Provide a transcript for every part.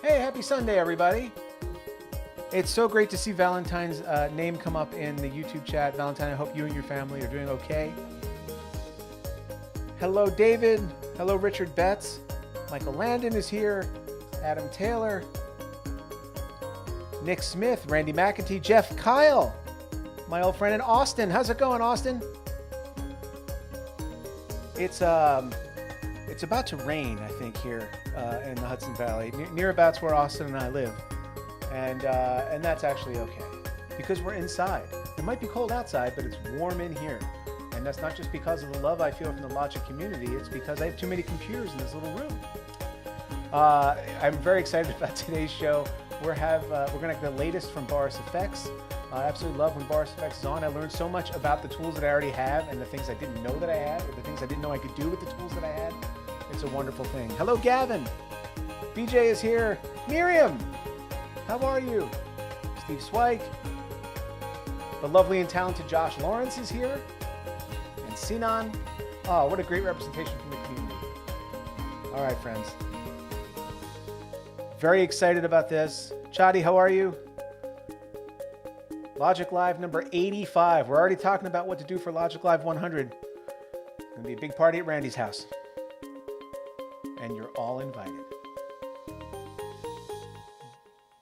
Hey, happy Sunday, everybody. It's so great to see Valentine's name come up in the YouTube chat. Valentine, I hope you and your family are doing okay. Hello, David. Hello, Richard Betts. Michael Landon is here. Adam Taylor. Nick Smith, Randy McEntee, Jeff Kyle, my old friend in Austin. How's it going, Austin? It's about to rain, I think, here in the Hudson Valley, near abouts where Austin and I live, and that's actually okay because we're inside. It might be cold outside, but it's warm in here, and that's not just because of the love I feel from the Logik community. It's because I have too many computers in this little room. I'm very excited about today's show. We're gonna have the latest from Boris FX. I absolutely love when Boris FX is on. I learned so much about the tools that I already have and the things I didn't know that I had, or the things I didn't know I could do with the tools that I had. It's a wonderful thing. Hello, Gavin. BJ is here. Miriam, how are you? Steve Swike. The lovely and talented Josh Lawrence is here. And Sinan. Oh, what a great representation from the community. All right, friends. Very excited about this. Chadi, how are you? Logik Live number 85. We're already talking about what to do for Logik Live 100. It's going to be a big party at Randy's house. And you're all invited.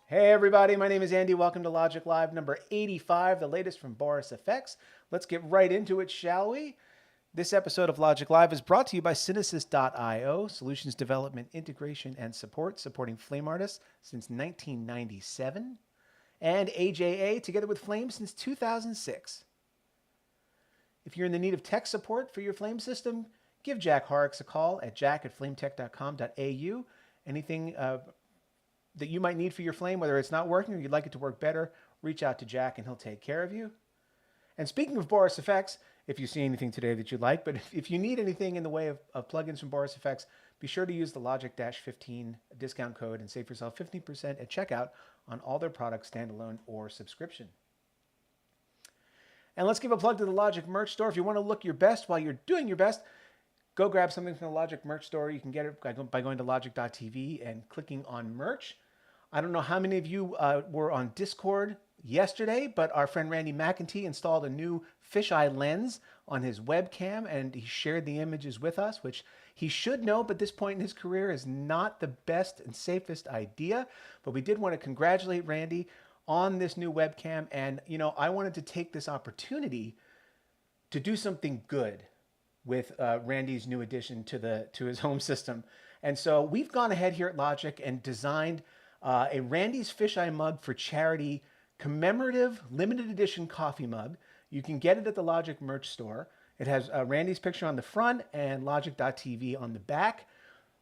Hey everybody, my name is Andy. Welcome to Logik Live number 85, the latest from Boris FX. Let's get right into it, shall we? This episode of Logik Live is brought to you by Synesys.io, solutions development, integration, and support, supporting Flame artists since 1997, and AJA, together with Flame since 2006. If you're in the need of tech support for your Flame system, give Jack Horrocks a call at jack@flametech.com.au. Anything that you might need for your Flame, whether it's not working or you'd like it to work better, reach out to Jack and he'll take care of you. And speaking of Boris FX, if you see anything today that you like, but if you need anything in the way of plugins from Boris FX, be sure to use the Logik-15 discount code and save yourself 15% at checkout on all their products, standalone or subscription. And let's give a plug to the Logik merch store. If you want to look your best while you're doing your best, go grab something from the Logik merch store. You can get it by going to logik.tv and clicking on merch. I don't know how many of you were on Discord yesterday, but our friend Randy McEntee installed a new fisheye lens on his webcam, and he shared the images with us, which he should know, but this point in his career is not the best and safest idea. But we did want to congratulate Randy on this new webcam, and I wanted to take this opportunity to do something good with Randy's new addition to his home system. And so we've gone ahead here at Logik and designed a Randy's Fisheye Mug for Charity commemorative limited edition coffee mug. You can get it at the Logik merch store. It has Randy's picture on the front and Logik.tv on the back,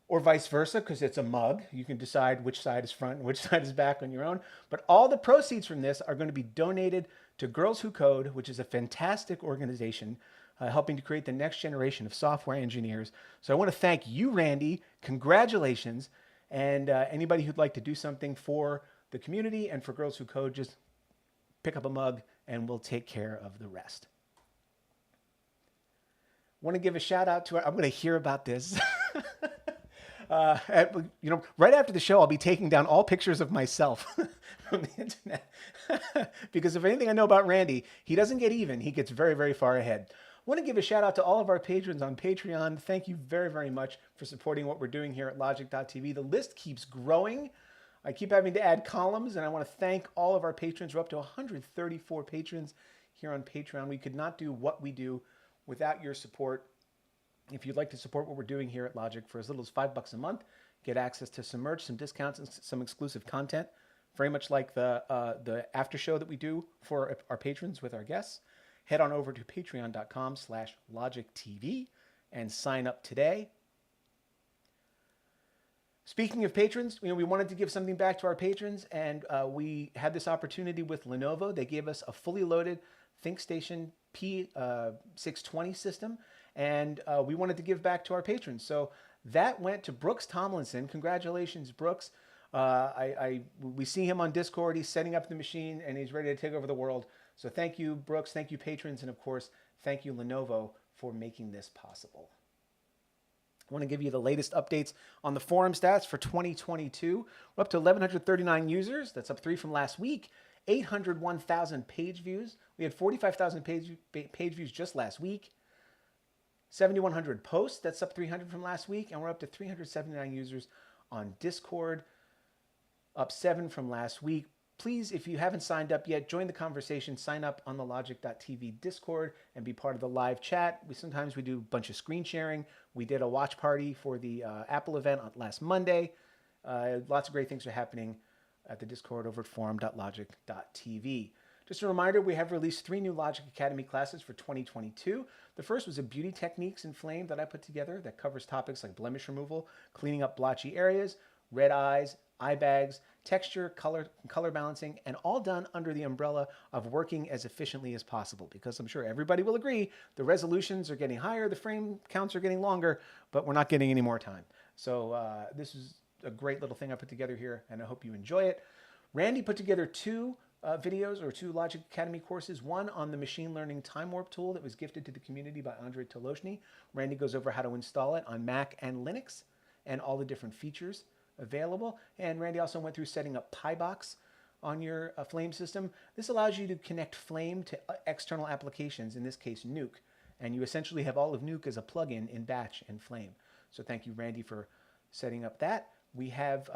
or vice versa, because it's a mug. You can decide which side is front and which side is back on your own. But all the proceeds from this are going to be donated to Girls Who Code, which is a fantastic organization helping to create the next generation of software engineers. So I want to thank you, Randy. Congratulations. And anybody who'd like to do something for the community and for Girls Who Code, just pick up a mug and we'll take care of the rest. Want to give a shout out to I'm going to hear about this. Right after the show, I'll be taking down all pictures of myself from the internet. Because if anything I know about Randy, he doesn't get even. He gets very, very far ahead. I want to give a shout out to all of our patrons on Patreon. Thank you very, very much for supporting what we're doing here at Logik.tv. The list keeps growing. I keep having to add columns, and I want to thank all of our patrons. We're up to 134 patrons here on Patreon. We could not do what we do without your support. If you'd like to support what we're doing here at Logik for as little as $5 a month, get access to some merch, some discounts, and some exclusive content, very much like the after show that we do for our patrons with our guests. Head on over to patreon.com/LogikTV and sign up today. Speaking of patrons, we wanted to give something back to our patrons, and we had this opportunity with Lenovo. They gave us a fully loaded ThinkStation P620 system, and we wanted to give back to our patrons. So that went to Brooks Tomlinson. Congratulations, Brooks. We see him on Discord. He's setting up the machine, and he's ready to take over the world. So thank you, Brooks. Thank you, patrons. And, of course, thank you, Lenovo, for making this possible. I want to give you the latest updates on the forum stats for 2022. We're up to 1,139 users. That's up 3 from last week. 801,000 page views. We had 45,000 page views just last week. 7,100 posts. That's up 300 from last week. And we're up to 379 users on Discord. Up 7 from last week. Please, if you haven't signed up yet, join the conversation. Sign up on the Logik.tv Discord and be part of the live chat. Sometimes we do a bunch of screen sharing. We did a watch party for the Apple event on last Monday. Lots of great things are happening at the Discord over at forum.logik.tv. Just a reminder, we have released 3 new Logik Academy classes for 2022. The first was a beauty techniques in Flame that I put together that covers topics like blemish removal, cleaning up blotchy areas, red eyes, eye bags, texture, color balancing, and all done under the umbrella of working as efficiently as possible, because I'm sure everybody will agree the resolutions are getting higher, the frame counts are getting longer, but we're not getting any more time. So this is a great little thing I put together here, and I hope you enjoy it. Randy put together 2 videos or 2 Logik Academy courses, one on the machine learning time warp tool that was gifted to the community by Andrei Toloshny. Randy goes over how to install it on Mac and Linux and all the different features available. And Randy also went through setting up PyBox on your Flame system. This allows you to connect Flame to external applications, in this case Nuke, and you essentially have all of Nuke as a plugin in Batch and Flame. So thank you, Randy, for setting up that. We have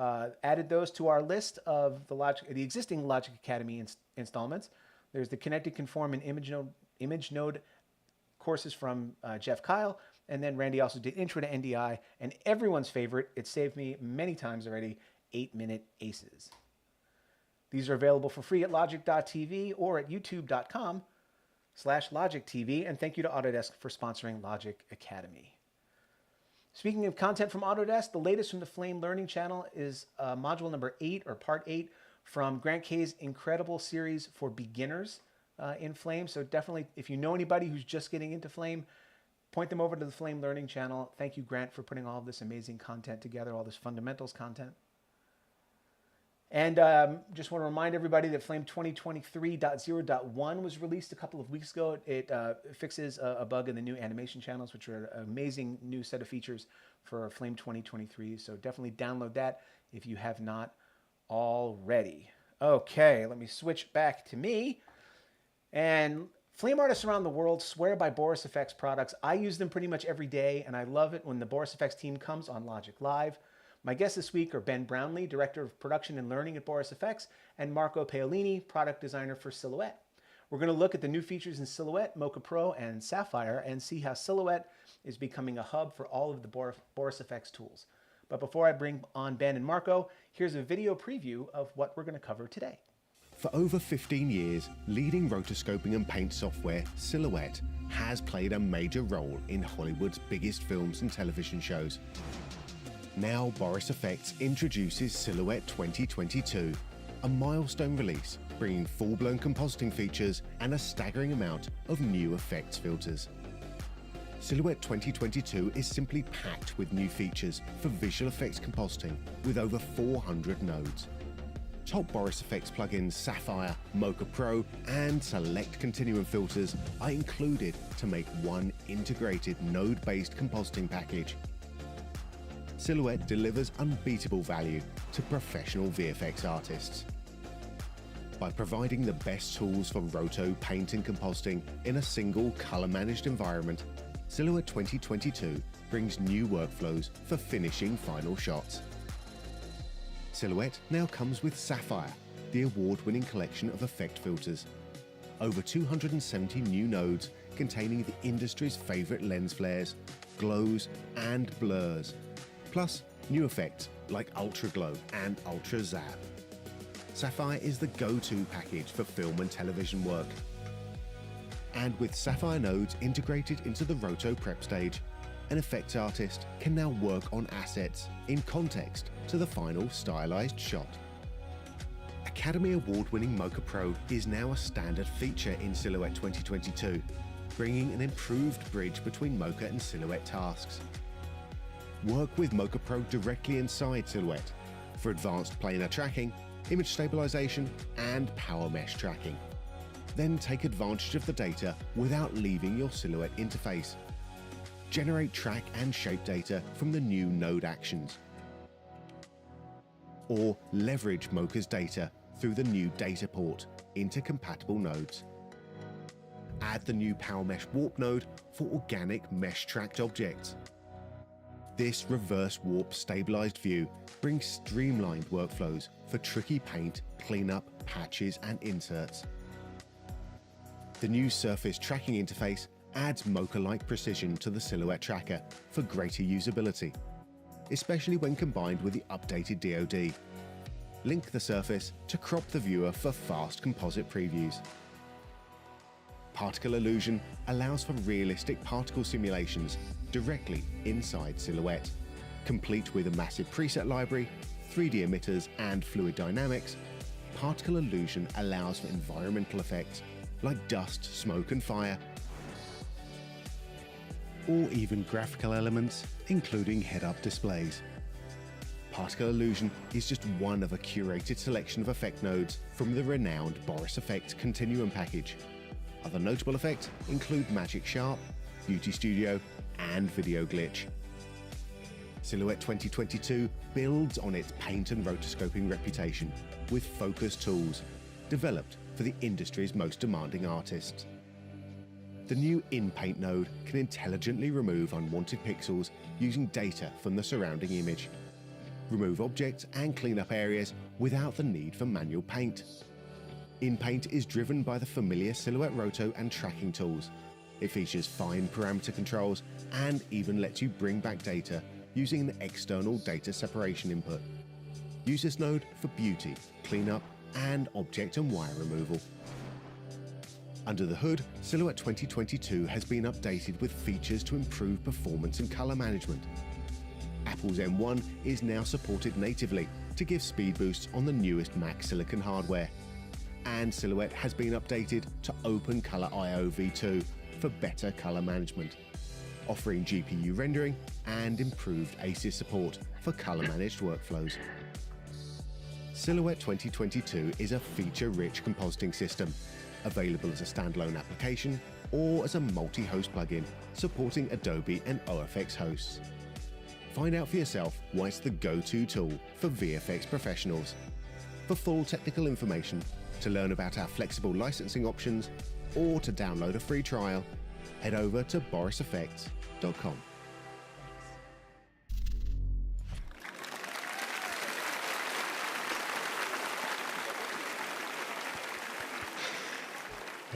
added those to our list of the existing Logik Academy installments. There's the Connected Conform and Image Node courses from Jeff Kyle. And then Randy also did Intro to NDI, and everyone's favorite, it saved me many times already, 8-Minute Aces. These are available for free at Logik.tv or at youtube.com/LogikTV. And thank you to Autodesk for sponsoring Logik Academy. Speaking of content from Autodesk, the latest from the Flame Learning channel is module number 8, or part 8, from Grant Kay's incredible series for beginners in Flame. So definitely, if you know anybody who's just getting into Flame, point them over to the Flame Learning channel. Thank you, Grant, for putting all of this amazing content together, all this fundamentals content. And just want to remind everybody that Flame 2023.0.1 was released a couple of weeks ago. It fixes a bug in the new animation channels, which are an amazing new set of features for Flame 2023. So definitely download that if you have not already. Okay, let me switch back to me. And Flame artists around the world swear by Boris FX products. I use them pretty much every day, and I love it when the Boris FX team comes on Logik Live. My guests this week are Ben Brownlee, Director of Production and Learning at Boris FX, and Marco Paolini, Product Designer for Silhouette. We're going to look at the new features in Silhouette, Mocha Pro, and Sapphire, and see how Silhouette is becoming a hub for all of the Boris FX tools. But before I bring on Ben and Marco, here's a video preview of what we're going to cover today. For over 15 years, leading rotoscoping and paint software, Silhouette, has played a major role in Hollywood's biggest films and television shows. Now Boris FX introduces Silhouette 2022, a milestone release bringing full-blown compositing features and a staggering amount of new effects filters. Silhouette 2022 is simply packed with new features for visual effects compositing with over 400 nodes. Top Boris FX plugins Sapphire, Mocha Pro, and select Continuum filters are included to make one integrated node-based compositing package. Silhouette delivers unbeatable value to professional VFX artists. By providing the best tools for roto, paint and compositing in a single color-managed environment, Silhouette 2022 brings new workflows for finishing final shots. Silhouette now comes with Sapphire, the award-winning collection of effect filters. Over 270 new nodes containing the industry's favourite lens flares, glows and blurs, plus new effects like Ultra Glow and Ultra Zap. Sapphire is the go-to package for film and television work. And with Sapphire nodes integrated into the roto prep stage, an effects artist can now work on assets in context to the final stylized shot. Academy Award-winning Mocha Pro is now a standard feature in Silhouette 2022, bringing an improved bridge between Mocha and Silhouette tasks. Work with Mocha Pro directly inside Silhouette for advanced planar tracking, image stabilization, and power mesh tracking. Then take advantage of the data without leaving your Silhouette interface. Generate track and shape data from the new node actions. Or leverage Mocha's data through the new data port into compatible nodes. Add the new Power Mesh Warp node for organic mesh-tracked objects. This reverse warp stabilized view brings streamlined workflows for tricky paint, cleanup, patches, and inserts. The new surface tracking interface adds Mocha-like precision to the Silhouette tracker for greater usability, especially when combined with the updated DoD. Link the surface to crop the viewer for fast composite previews. Particle Illusion allows for realistic particle simulations directly inside Silhouette. Complete with a massive preset library, 3D emitters, and fluid dynamics, Particle Illusion allows for environmental effects like dust, smoke, and fire, or even graphical elements, including head-up displays. Particle Illusion is just one of a curated selection of effect nodes from the renowned Boris FX Continuum package. Other notable effects include Magic Sharp, Beauty Studio, and Video Glitch. Silhouette 2022 builds on its paint and rotoscoping reputation with focus tools developed for the industry's most demanding artists. The new In-Paint node can intelligently remove unwanted pixels using data from the surrounding image. Remove objects and clean up areas without the need for manual paint. In-Paint is driven by the familiar Silhouette Roto and tracking tools. It features fine parameter controls and even lets you bring back data using an external data separation input. Use this node for beauty, cleanup, and object and wire removal. Under the hood, Silhouette 2022 has been updated with features to improve performance and color management. Apple's M1 is now supported natively to give speed boosts on the newest Mac silicon hardware. And Silhouette has been updated to Open Color I/O v2 for better color management, offering GPU rendering and improved ACES support for color managed workflows. Silhouette 2022 is a feature-rich compositing system, available as a standalone application or as a multi-host plugin supporting Adobe and OFX hosts. Find out for yourself why it's the go-to tool for VFX professionals. For full technical information, to learn about our flexible licensing options, or to download a free trial, head over to borisfx.com.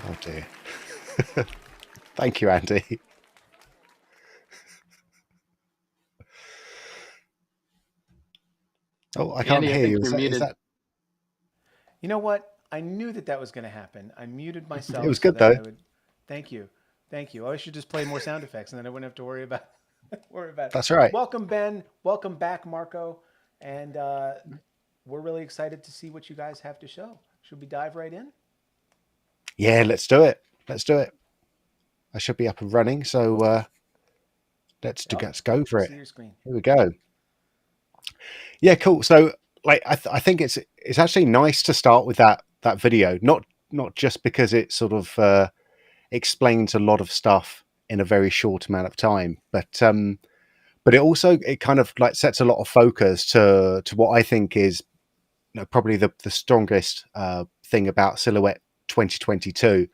Oh dear. Thank you, Andy. Oh, I can't Andy, I hear think you. you're Is muted. that... You know what? I knew that was going to happen. I muted myself. It was so good, that though. I would... Thank you. Thank you. I should just play more sound effects and then I wouldn't have to worry about it. That's right. Welcome, Ben. Welcome back, Marco. And we're really excited to see what you guys have to show. Should we dive right in? Yeah, let's do it. Let's do it. I should be up and running, so let's go for it. See your screen. Here we go. Yeah, cool. So, like, I think it's actually nice to start with that video, not just because it sort of explains a lot of stuff in a very short amount of time, but it kind of like sets a lot of focus to what I think is, you know, probably the strongest thing about Silhouette 2022,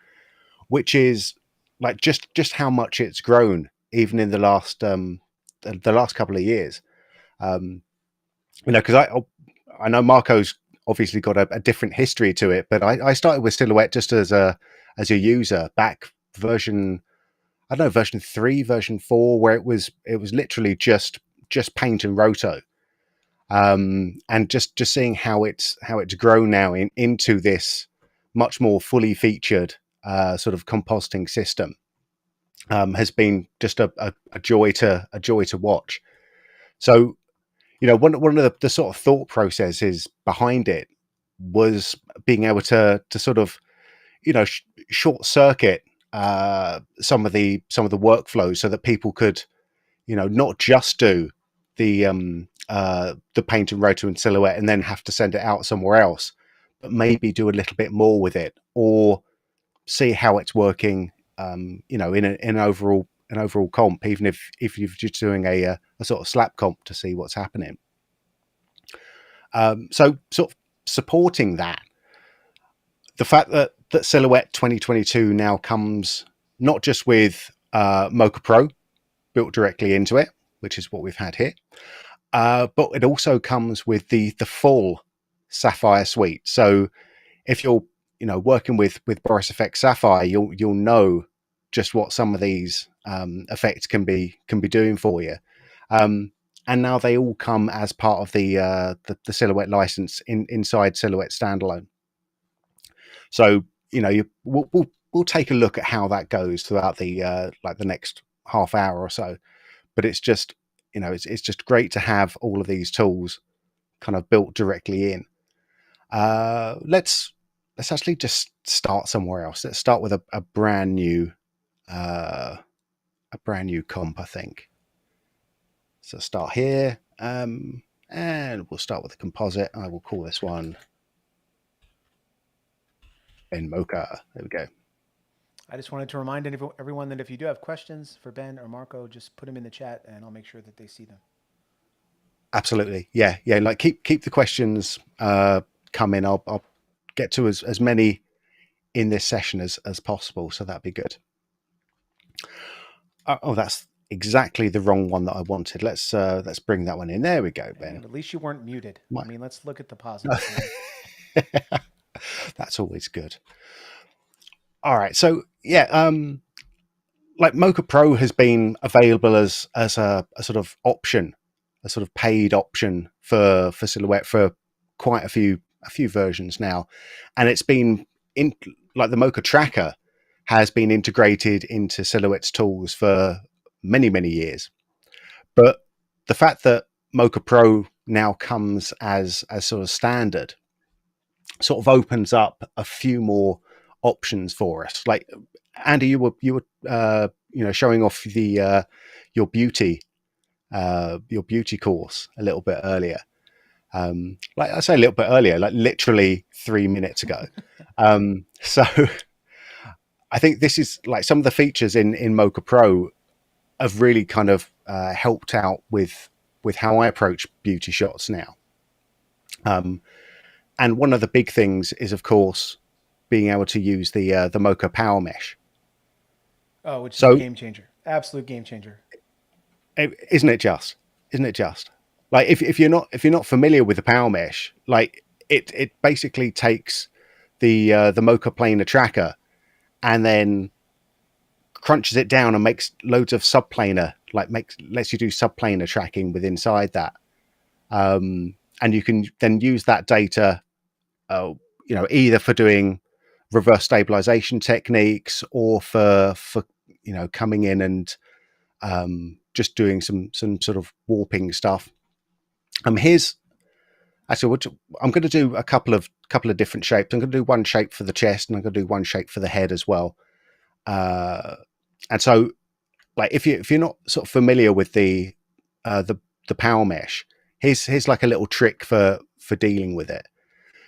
which is like just how much it's grown even in the last couple of years. You know, because I know Marco's obviously got a different history to it, but I started with Silhouette just as a user back version I don't know, version 3, version 4, where it was literally just paint and roto. And just seeing how it's grown now into this much more fully featured sort of compositing system has been just a joy to watch. So, one of the sort of thought processes behind it was being able to sort of short circuit some of the workflows so that people could not just do the paint and roto and silhouette and then have to send it out somewhere else, but maybe do a little bit more with it, or see how it's working in an overall comp, even if you're just doing a sort of slap comp to see what's happening. So sort of supporting that, the fact that Silhouette 2022 now comes not just with Mocha Pro built directly into it, which is what we've had here, but it also comes with the full Sapphire suite. So if you're working with Boris FX Sapphire, you'll know just what some of these effects can be doing for you. And now they all come as part of the Silhouette license inside Silhouette standalone. So we'll take a look at how that goes throughout the next half hour or so. But it's just it's just great to have all of these tools kind of built directly in. Let's actually just start somewhere else. Let's start with a brand new comp, I think. So start here, and we'll start with a composite. I will call this one Ben Mocha. There we go. I just wanted to remind everyone that if you do have questions for Ben or Marco, just put them in the chat and I'll make sure that they see them. Absolutely. Yeah. Like keep the questions coming. I'll get to as many in this session as possible. So that'd be good. Oh, that's exactly the wrong one that I wanted. Let's bring that one in. There we go, Ben. And at least you weren't muted. I mean, let's look at the positives. That's always good. All right. So yeah, like Mocha Pro has been available as a sort of option, a sort of paid option for Silhouette for quite a few versions now, and it's been in like the Mocha Tracker has been integrated into Silhouette's tools for many years. But the fact that Mocha Pro now comes as sort of standard sort of opens up a few more options for us. Like Andy, you were showing off the your beauty course a little bit earlier. Like I say a little bit earlier, like literally 3 minutes ago. So I think this is like some of the features in Mocha Pro have really kind of helped out with how I approach beauty shots now. And one of the big things is, of course, being able to use the Mocha Power Mesh. Oh, which is a game changer. Absolute game changer. Isn't it just? Like if you're not familiar with the Power Mesh, like it basically takes the Mocha Planar Tracker and then crunches it down and makes loads of subplanar, lets you do subplanar tracking with inside that. And you can then use that data, either for doing reverse stabilization techniques or for coming in and just doing some sort of warping stuff. Here's actually I'm going to do a couple of different shapes. I'm going to do one shape for the chest, and I'm going to do one shape for the head as well. And so, like if you're not sort of familiar with the Power Mesh, here's like a little trick for dealing with it.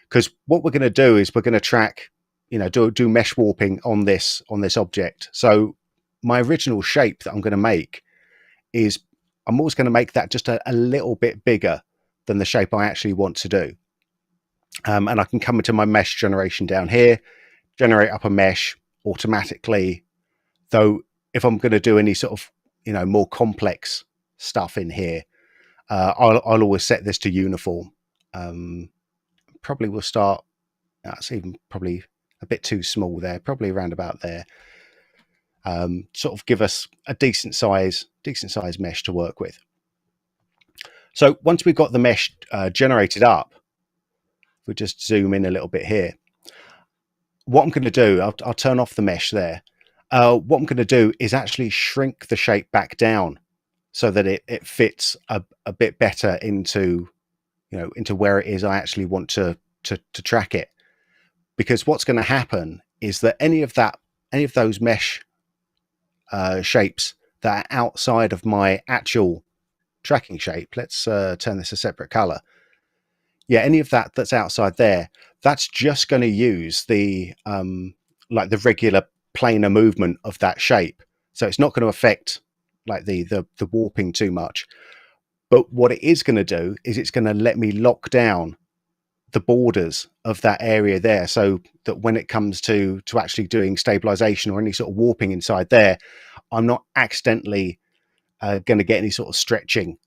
Because what we're going to do is we're going to track, do mesh warping on this object. So my original shape that I'm going to make is I'm always going to make that just a little bit bigger than the shape I actually want to do. And I can come into my mesh generation down here, generate up a mesh automatically. Though if I'm going to do any sort of, more complex stuff in here, I'll always set this to uniform. Probably we'll start, that's even probably a bit too small there, probably around about there. sort of give us a decent size mesh to work with. So once we've got the mesh generated up, if we just zoom in a little bit here, what I'm going to do, I'll turn off the mesh there. What I'm going to do is actually shrink the shape back down so that it fits a bit better into, into where it is I actually want to track it. Because what's going to happen is that any of those mesh shapes that are outside of my actual tracking shape, let's turn this a separate color. Yeah, any of that's outside there, that's just going to use the like the regular planar movement of that shape. So it's not going to affect like the warping too much. But what it is going to do is it's going to let me lock down the borders of that area there, so that when it comes to actually doing stabilization or any sort of warping inside there, I'm not accidentally going to get any sort of stretching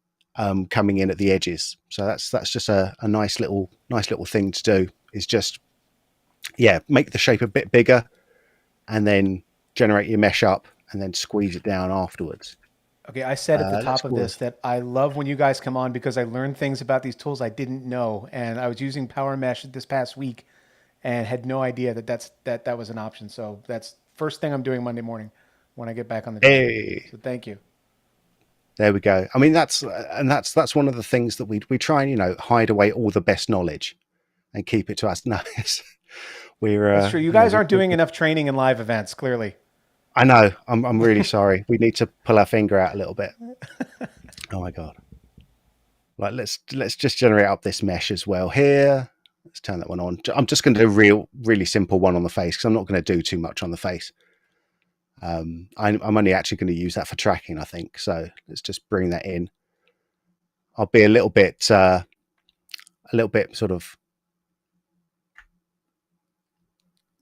coming in at the edges. So that's just a nice little thing to do, is just make the shape a bit bigger and then generate your mesh up and then squeeze it down afterwards. Okay, I said at the top of this that I love when you guys come on, because I learned things about these tools I didn't know, and I was using Power Mesh this past week and had no idea that was an option. So that's first thing I'm doing Monday morning when I get back on the job. Hey. So thank you. There we go. I mean, that's one of the things that we try and hide away all the best knowledge and keep it to us. No, that's true. You guys aren't doing enough training in live events, clearly. I know. I'm really sorry. We need to pull our finger out a little bit. Oh my god! Right, let's just generate up this mesh as well here. Let's turn that one on. I'm just going to do a really simple one on the face, because I'm not going to do too much on the face. I'm only actually going to use that for tracking, I think. So let's just bring that in. I'll be a little bit sort of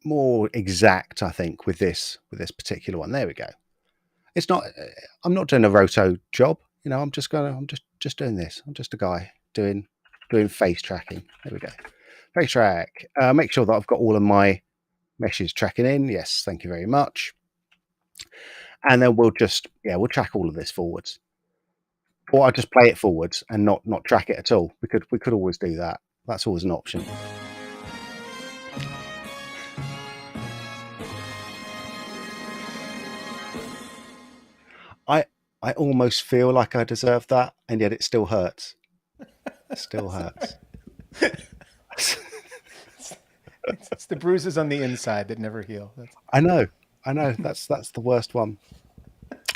more exact, I think, with this particular one. There we go. It's not. I'm not doing a roto job. I'm just doing this. I'm just a guy doing face tracking. There we go. Face track. Make sure that I've got all of my meshes tracking in. Yes, thank you very much. And then we'll track all of this forwards, or I'll just play it forwards and not track it at all. We could always do that. That's always an option. I almost feel like I deserve that, and yet it still hurts. It still hurts. It's the bruises on the inside that never heal. I know. That's the worst one.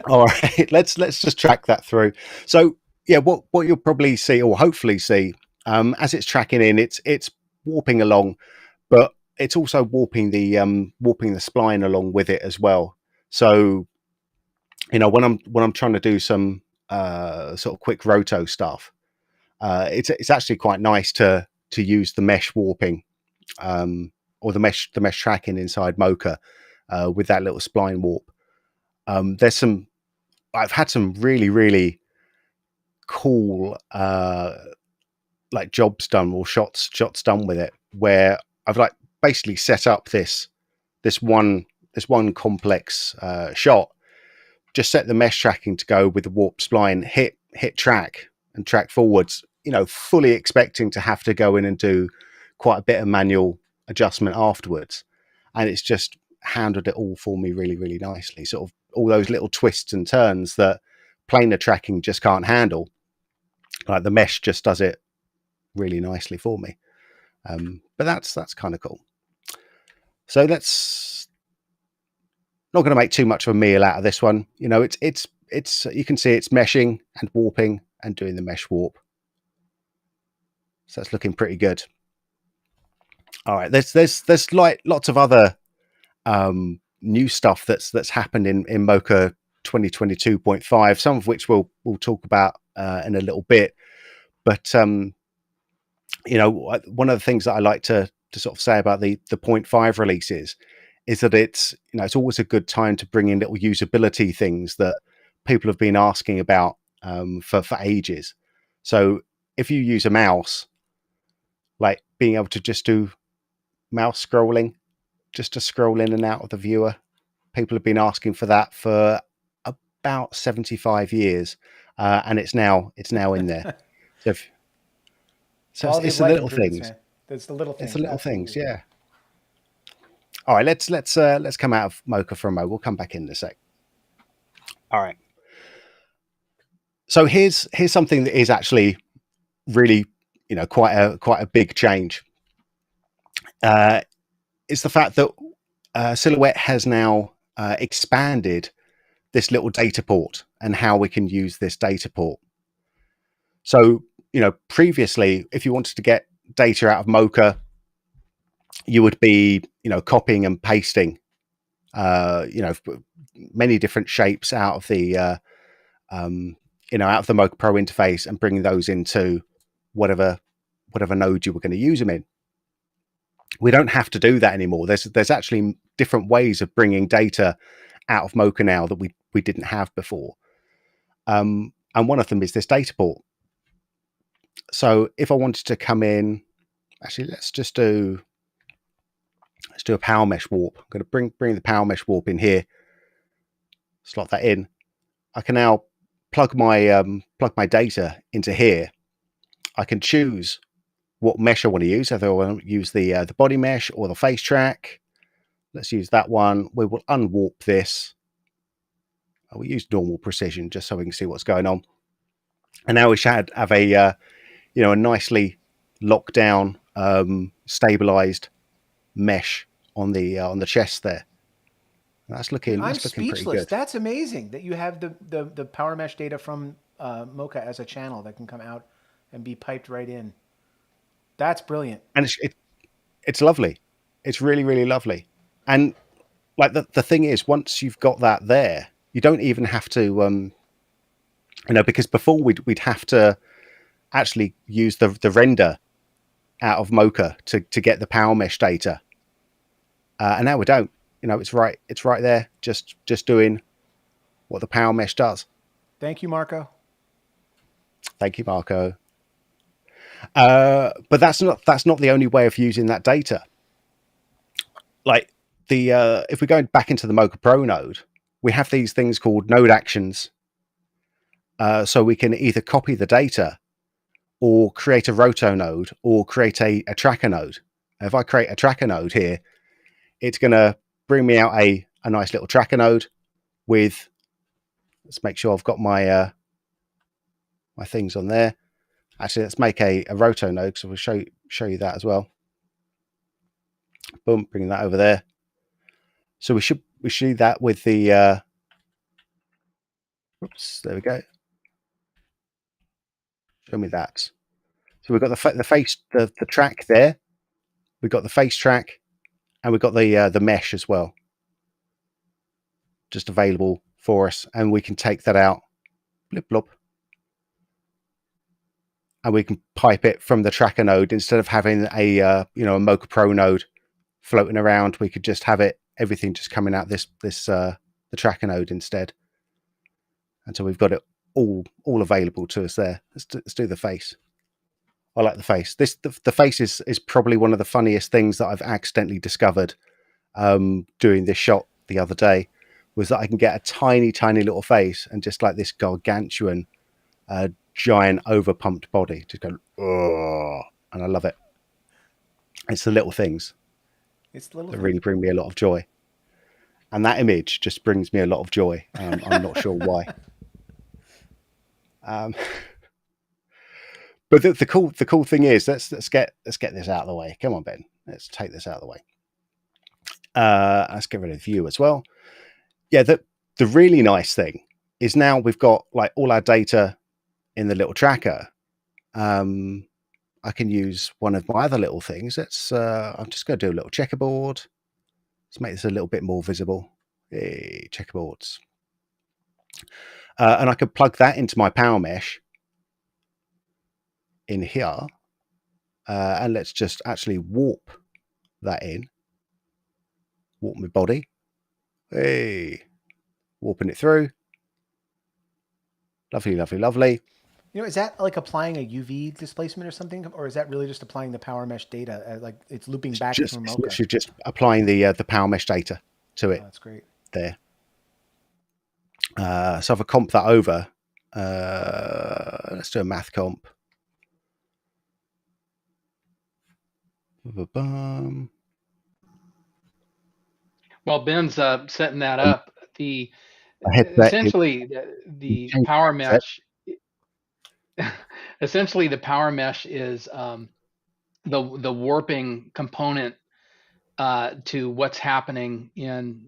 All right, let's just track that through. So yeah, what you'll probably see, or hopefully see, as it's tracking in, it's warping along, but it's also warping the spline along with it as well. So when I'm trying to do some sort of quick roto stuff, it's actually quite nice to use the mesh warping or the mesh tracking inside Mocha with that little spline warp. I've had some really, really cool like jobs done, or shots done with it, where I've like basically set up this one complex shot, just set the mesh tracking to go with the warp spline, hit track and track forwards, fully expecting to have to go in and do quite a bit of manual adjustment afterwards. And it's just handled it all for me really, really nicely. Sort of all those little twists and turns that planar tracking just can't handle. Like the mesh just does it really nicely for me. But that's kind of cool. So let's not going to make too much of a meal out of this one. It's you can see it's meshing and warping and doing the mesh warp. So that's looking pretty good. All right, there's like lots of other new stuff that's happened in Mocha 2022.5, some of which we'll talk about in a little bit. But one of the things that I like to sort of say about the 0.5 releases is that it's always a good time to bring in little usability things that people have been asking about for ages. So if you use a mouse, like being able to just do mouse scrolling, just to scroll in and out of the viewer, People have been asking for that for about 75 years, and it's now in there. So Quality it's of the life little improvements, things. man. It's the little things. It's the little absolutely. things, yeah. All right, let's come out of Mocha for a moment. We'll come back in a sec. All right. So here's something that is actually really, quite a big change. It's the fact that Silhouette has now expanded this little data port and how we can use this data port. So, previously, if you wanted to get data out of Mocha, you would be, copying and pasting, many different shapes out of the, out of the Mocha Pro interface and bringing those into whatever node you were going to use them in. We don't have to do that anymore. There's actually different ways of bringing data out of Mocha now that we didn't have before. And one of them is this data port. So if I wanted to come in, actually, let's do a power mesh warp. I'm going to bring the power mesh warp in here, slot that in. I can now plug my data into here. I can choose what mesh I want to use. Either I want to use the body mesh or the face track. Let's use that one. We will unwarp this. We use normal precision just so we can see what's going on. And now we should have a a nicely locked down, stabilized mesh on the chest there. That's looking I'm pretty speechless. good. That's amazing that you have the power mesh data from Mocha as a channel that can come out and be piped right in. That's brilliant. And it's lovely. It's really, really lovely. And like the thing is, once you've got that there, you don't even have to, because before we'd have to actually use the render out of Mocha to get the power mesh data. And now we don't. It's right there, just doing what the power mesh does. Thank you, Marco. Thank you, Marco. But that's not the only way of using that data. Like if we go back into the Mocha Pro node, we have these things called node actions. So we can either copy the data or create a roto node or create a tracker node. If I create a tracker node here, it's going to bring me out a nice little tracker node with, let's make sure I've got my my things on there. Actually, let's make a roto node, so we'll show you that as well. Boom, bring that over there. So we should do that with the oops, there we go. Show me that. So we've got the face, the track there. We've got the face track, and we've got the mesh as well, just available for us, and we can take that out, blip blop, and we can pipe it from the tracker node instead of having a Mocha Pro node floating around. We could just have everything just coming out the tracker node instead, and so we've got it all available to us there. Let's do the face. I like the face. The face is probably one of the funniest things that I've accidentally discovered doing this shot the other day, was that I can get a tiny little face and just like this gargantuan giant overpumped body just go, oh, and I love it. It's the little things that really bring me a lot of joy, and that image just brings me a lot of joy. I'm not sure why. But the cool thing is, let's get this out of the way. Come on, Ben. Let's take this out of the way. Let's get rid of view as well. Yeah, the really nice thing is now we've got like all our data in the little tracker. I can use one of my other little things. I'm just going to do a little checkerboard. Let's make this a little bit more visible. Hey, checkerboards. And I could plug that into my power mesh in here. And let's just actually warp that in. Warp my body. Hey, warping it through. Lovely, lovely, lovely. Is that like applying a UV displacement or something, or is that really just applying the power mesh data? Like it's looping back from Mocha. It's literally just applying the power mesh data to it. Oh, that's great. there. So if I comp that over, let's do a math comp. While Ben's setting that up, the essentially the power mesh. Essentially, the power mesh is the warping component to what's happening in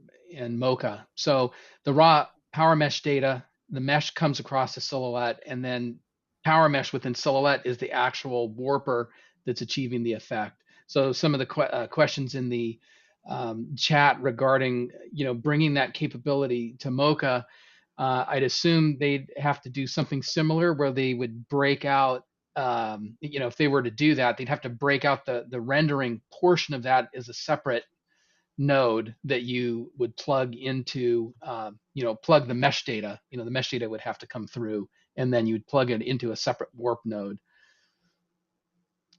Mocha. So the raw power mesh data, the mesh comes across the silhouette, and then power mesh within silhouette is the actual warper that's achieving the effect. So some of the questions in the chat regarding bringing that capability to Mocha, I'd assume they'd have to do something similar where they would break out. If they were to do that, they'd have to break out the rendering portion of that as a separate node that you would plug into, plug the mesh data. The mesh data would have to come through, and then you'd plug it into a separate warp node.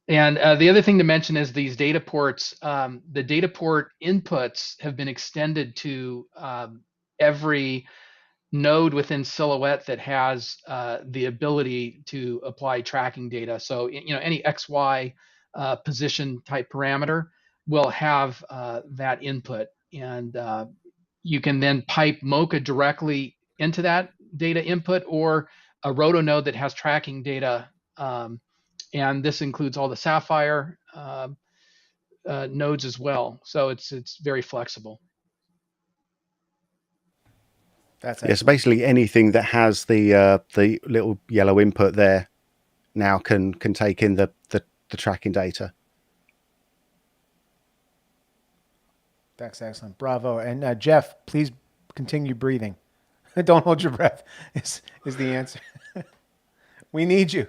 And the other thing to mention is these data ports. The data port inputs have been extended to every node within Silhouette that has the ability to apply tracking data. So any XY position type parameter will have that input, and you can then pipe Mocha directly into that data input, or a roto node that has tracking data, and this includes all the Sapphire nodes as well. So it's very flexible. That's so basically anything that has the little yellow input there now can take in the tracking data. That's excellent. Bravo. And Jeff, please continue breathing. Don't hold your breath is the answer. We need you.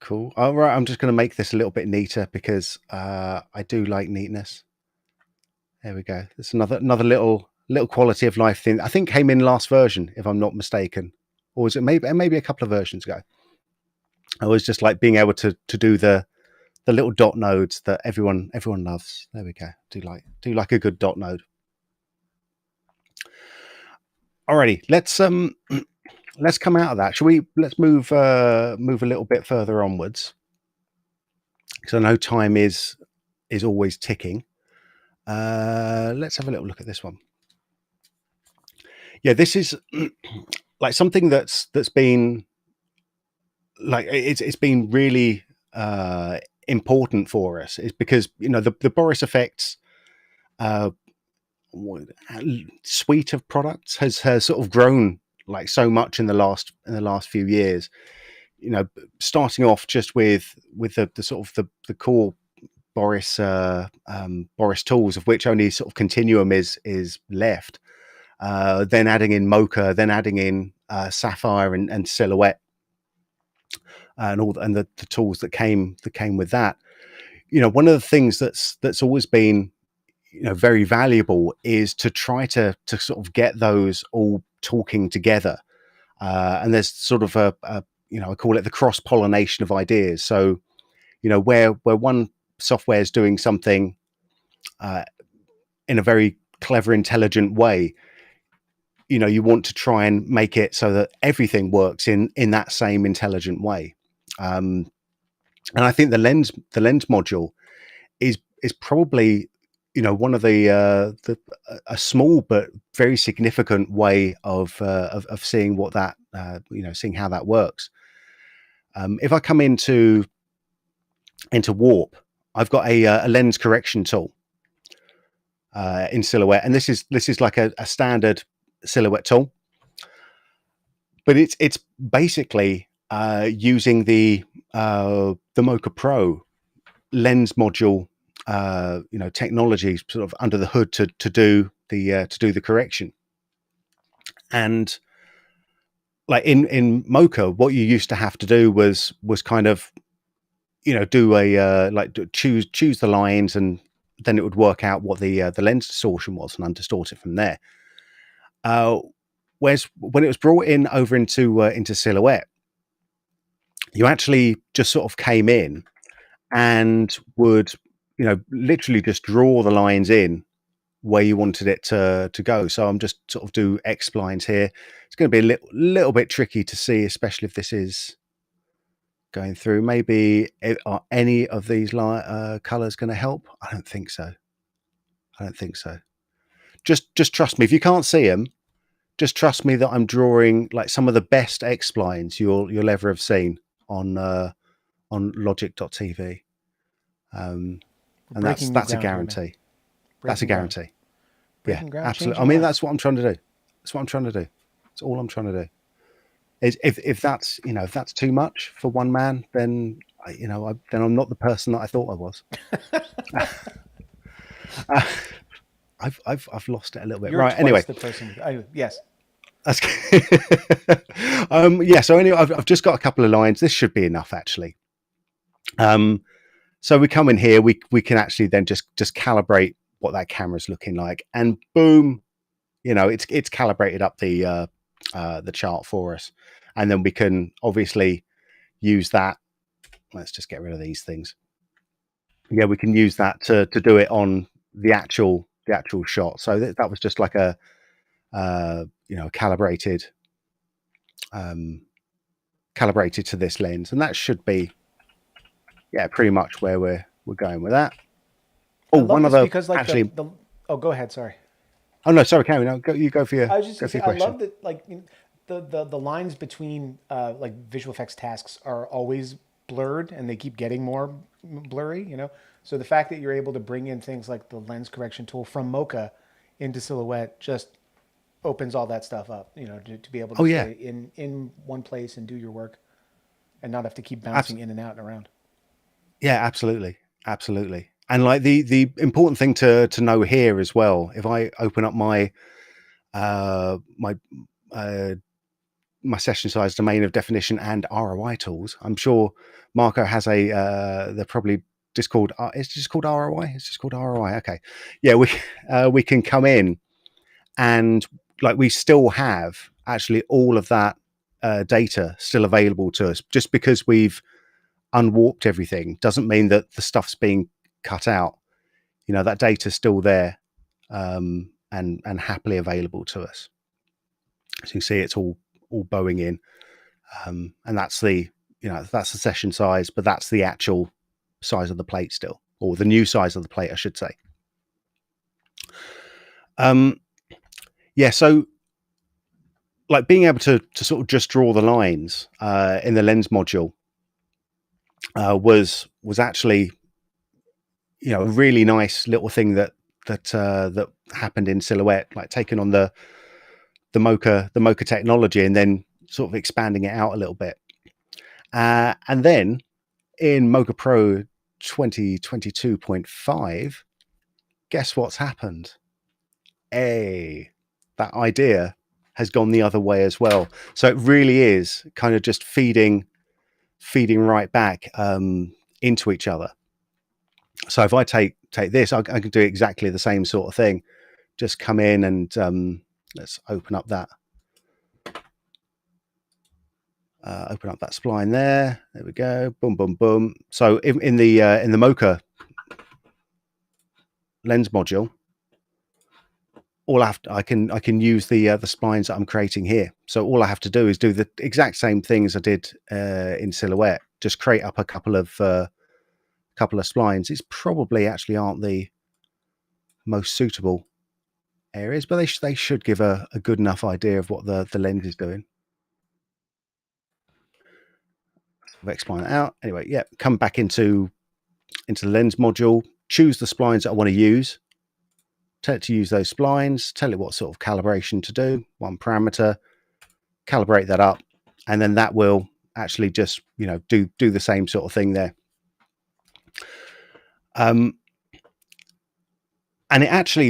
Cool. All right, I'm just going to make this a little bit neater because I do like neatness. There we go. It's another little quality of life thing. I think came in last version, if I'm not mistaken, or was it maybe a couple of versions ago? I was just like being able to do the little dot nodes that everyone loves. There we go. Do like a good dot node. Alrighty, let's come out of that. Let's move a little bit further onwards, because I know time is always ticking. Let's have a little look at this one. Yeah, this is like something that's been like it's been really important for us, is because the Boris FX suite of products has sort of grown like so much in the last few years. Starting off just with the sort of the core Boris tools, of which only sort of Continuum is left. Then adding in Mocha, then adding in Sapphire and Silhouette, and the tools that came with that. One of the things that's always been very valuable is to try to sort of get those all talking together. And there's sort of a I call it the cross-pollination of ideas. So where one software is doing something in a very clever, intelligent way, you want to try and make it so that everything works in that same intelligent way. And I think the lens module is probably one of the a small but very significant way of seeing what that seeing how that works. If I come into Warp, I've got a lens correction tool in Silhouette, and this is like a standard Silhouette tool, but it's basically using the Mocha Pro lens module technology sort of under the hood to do the correction. And like in Mocha, what you used to have to do was kind of do a choose the lines, and then it would work out what the lens distortion was and undistort it from there. Whereas when it was brought in over into Silhouette, you actually just sort of came in and would literally just draw the lines in where you wanted it to go. So I'm just sort of do X splines here. It's going to be a little bit tricky to see, especially if this is going through. Maybe are any of these colors going to help? I don't think so. Just trust me. If you can't see them, just trust me that I'm drawing like some of the best X splines you'll ever have seen on Logik.tv. And that's a guarantee. That's a guarantee. Yeah, absolutely. I mean, that's what I'm trying to do. That's all I'm trying to do. Is if that's if that's too much for one man, then then I'm not the person that I thought I was. I've lost it a little bit. You're right. Anyway, the person. Yes. That's yeah. So anyway, I've just got a couple of lines. This should be enough, actually. So we come in here. We can actually then just calibrate what that camera's looking like, and boom, it's calibrated up the chart for us, and then we can obviously use that. Let's just get rid of these things. Yeah, we can use that to do it on the actual shot. So that was just like a calibrated to this lens, and that should be pretty much where we're going with that. Oh, one other because like actually. Go ahead. Sorry. Oh no, sorry, Karen. No, you go for your. I was just saying, I love that like the lines between like visual effects tasks are always blurred, and they keep getting more blurry. So the fact that you're able to bring in things like the lens correction tool from Mocha into Silhouette just opens all that stuff up. To be able to stay in one place and do your work, and not have to keep bouncing in and out and around. Yeah, absolutely. And like the important thing to know here as well, if I open up my my session size, domain of definition, and ROI tools, I'm sure Marco has they're probably just called it's just called ROI. It's just called ROI. Okay, yeah, we can come in and like we still have actually all of that data still available to us. Just because we've unwarped everything doesn't mean that the stuff's being cut out. That data's still there and happily available to us. So you can see it's all bowing in, and that's the session size, but that's the actual size of the plate still, or the new size of the plate, I should say. So like being able to sort of just draw the lines in the lens module was actually a really nice little thing that happened in Silhouette, like taking on the Mocha technology and then sort of expanding it out a little bit. And then in Mocha Pro 2022.5, guess what's happened? That idea has gone the other way as well. So it really is kind of just feeding right back into each other. So if I take this, I can do exactly the same sort of thing. Just come in and let's open up that spline there. There we go. Boom, boom, boom. So in the Mocha lens module, I can use the splines that I'm creating here. So all I have to do is do the exact same things I did in Silhouette. Just create up a couple of splines. It's probably actually aren't the most suitable areas, but they should give a good enough idea of what the lens is doing. X-spline it out. Anyway, yeah, come back into the lens module, choose the splines that I want to use, tell it to use those splines, tell it what sort of calibration to do, one parameter, calibrate that up, and then that will actually just do the same sort of thing there. And it actually,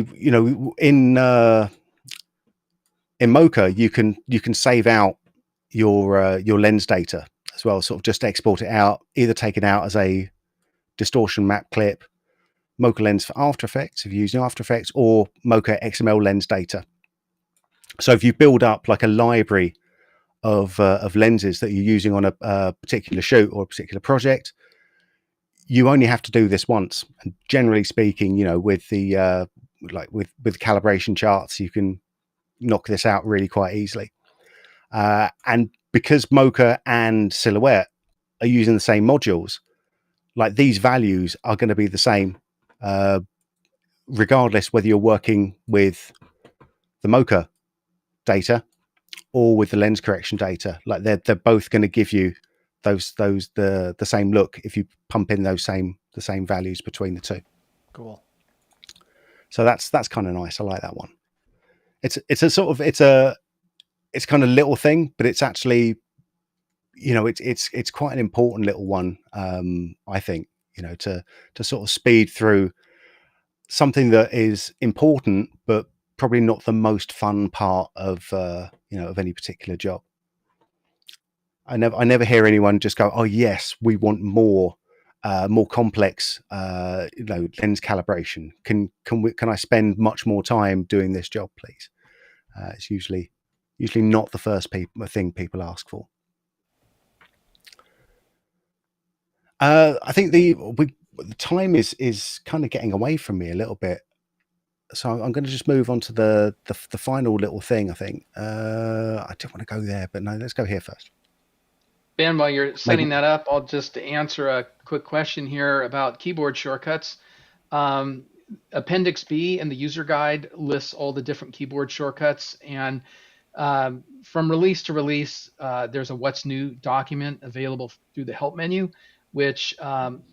in Mocha, you can save out your lens data as well, sort of just export it out, either take it out as a distortion map clip, Mocha lens for After Effects if you're using After Effects, or Mocha XML lens data. So if you build up like a library of lenses that you're using on a particular shoot or a particular project, you only have to do this once. And generally speaking, with the like with calibration charts, you can knock this out really quite easily. And because Mocha and Silhouette are using the same modules, like these values are going to be the same, regardless whether you're working with the Mocha data or with the lens correction data. Like they're both going to give you the same look if you pump in the same values between the two. Cool. So that's kind of nice. I like that one. It's a sort of it's kind of little thing, but it's actually, you know, it's quite an important little one. I think, you know, to sort of speed through something that is important, but probably not the most fun part of you know, of any particular job. I never hear anyone just go, "Oh yes, we want more complex, you know, lens calibration. Can I spend much more time doing this job, please?" It's usually not the first thing people ask for. I think the time is kind of getting away from me a little bit, so I'm going to just move on to the final little thing. I think I didn't want to go there, but no, let's go here first. Ben, while you're setting that up, I'll just answer a quick question here about keyboard shortcuts. Appendix B in the user guide lists all the different keyboard shortcuts, and from release to release, there's a what's new document available through the help menu, which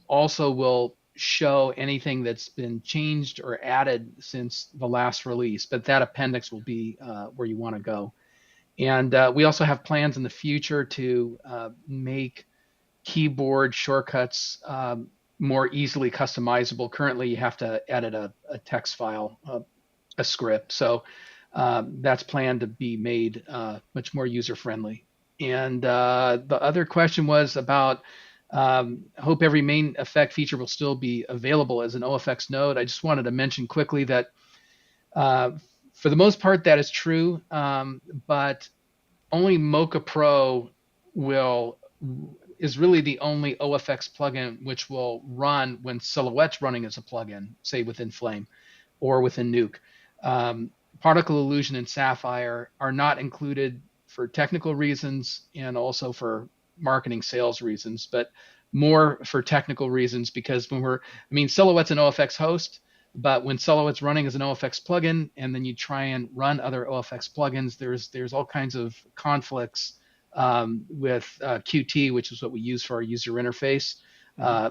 also will show anything that's been changed or added since the last release, but that appendix will be where you want to go. And we also have plans in the future to make keyboard shortcuts more easily customizable. Currently, you have to edit a text file, a script. So that's planned to be made much more user-friendly. And the other question was about, I hope every main effect feature will still be available as an OFX node. I just wanted to mention quickly that for the most part, that is true, but only Mocha Pro is really the only OFX plugin which will run when Silhouette's running as a plugin, say within Flame or within Nuke. Particle Illusion and Sapphire are not included for technical reasons and also for marketing sales reasons, but more for technical reasons, because Silhouette's an OFX host, but when Silhouette's running as an OFX plugin, and then you try and run other OFX plugins, there's all kinds of conflicts with Qt, which is what we use for our user interface.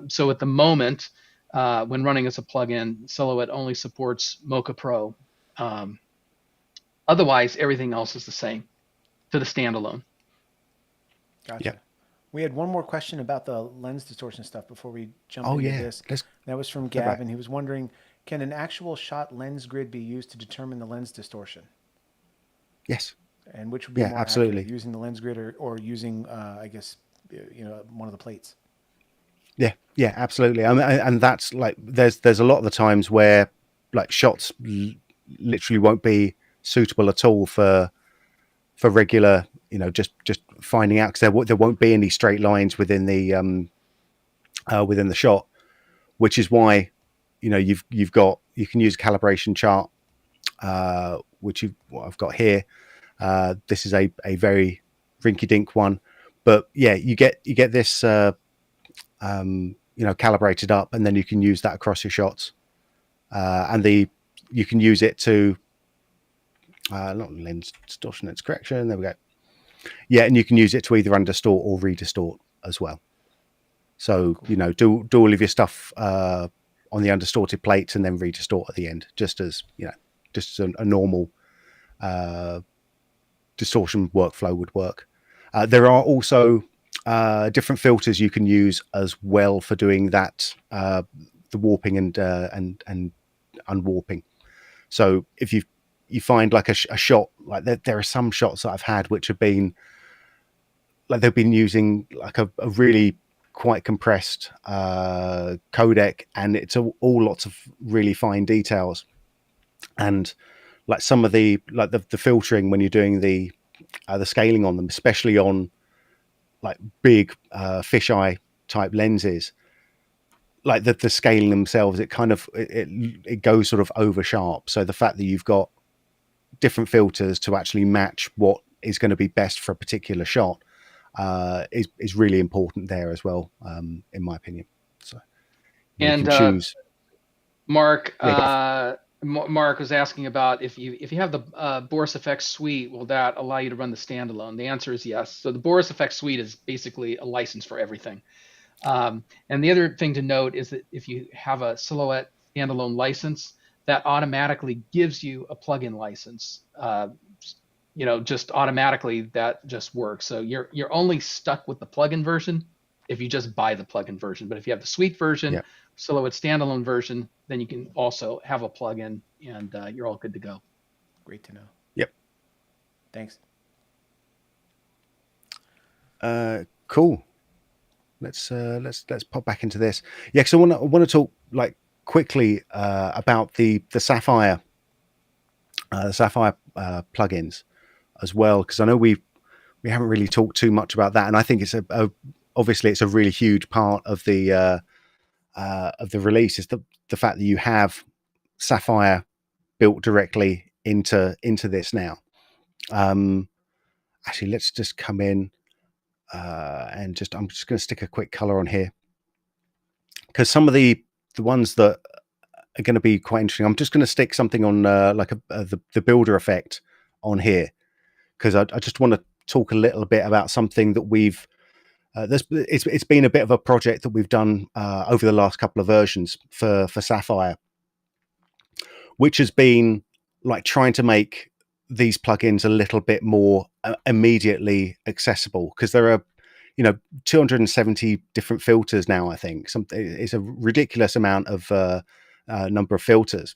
So at the moment, when running as a plugin, Silhouette only supports Mocha Pro. Otherwise, everything else is the same to the standalone. Gotcha. Yeah. We had one more question about the lens distortion stuff before we jump into this. That was from Gavin. He was wondering, can an actual shot lens grid be used to determine the lens distortion? Yes. And which would be more absolutely accurate, using the lens grid or using, I guess, one of the plates? Yeah, absolutely. I mean, and that's like there's a lot of the times where like shots literally won't be suitable at all for regular, just finding out, because there won't be any straight lines within the shot, which is why you can use a calibration chart, which I've got here. This is a very rinky-dink one, but yeah, you get this calibrated up, and then you can use that across your shots, and you can use it to not lens distortion, lens correction. There we go. Yeah, and you can use it to either understort or redistort as well. So cool. Do all of your stuff on the undistorted plates, and then redistort at the end, just as a normal distortion workflow would work. There are also different filters you can use as well for doing that, the warping and unwarping. So if you find like a shot, like there are some shots that I've had which have been like they've been using like a really quite compressed codec, and it's all lots of really fine details, and like some of the filtering when you're doing the scaling on them, especially on like big fisheye type lenses, like the scaling themselves, it kind of it goes sort of over sharp. So the fact that you've got different filters to actually match what is going to be best for a particular shot is really important there as well, in my opinion. So you And can choose. Mark, Yeah, Mark was asking about if you have the Boris FX suite, will that allow you to run the standalone? The answer is yes. So the Boris FX suite is basically a license for everything. And the other thing to note is that if you have a Silhouette standalone license, that automatically gives you a plugin license. Just automatically that just works. So you're only stuck with the plugin version if you just buy the plugin version. But if you have the suite version, yeah. Silhouette standalone version, then you can also have a plugin, and you're all good to go. Great to know. Yep. Thanks. Cool. Let's pop back into this. Yeah, because I want to talk like quickly about the Sapphire plugins as well, because I know we haven't really talked too much about that, and I think it's obviously it's a really huge part of the release is the fact that you have Sapphire built directly into this now. Actually, let's just come in and I'm just going to stick a quick color on here, because some of the ones that are going to be quite interesting. I'm just going to stick something on like the builder effect on here, because I just want to talk a little bit about something that we've it's been a bit of a project that we've done over the last couple of versions for Sapphire, which has been like trying to make these plugins a little bit more immediately accessible, because there are 270 different filters now. I think it's a ridiculous amount of number of filters,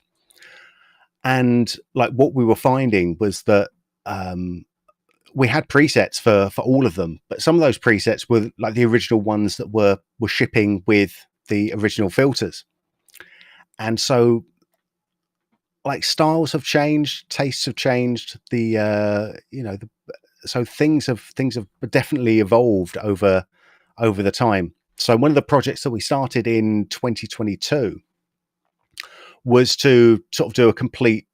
and like what we were finding was that we had presets for all of them, but some of those presets were like the original ones that were shipping with the original filters, and so like styles have changed, tastes have changed, so things have definitely evolved over the time. So one of the projects that we started in 2022 was to sort of do a complete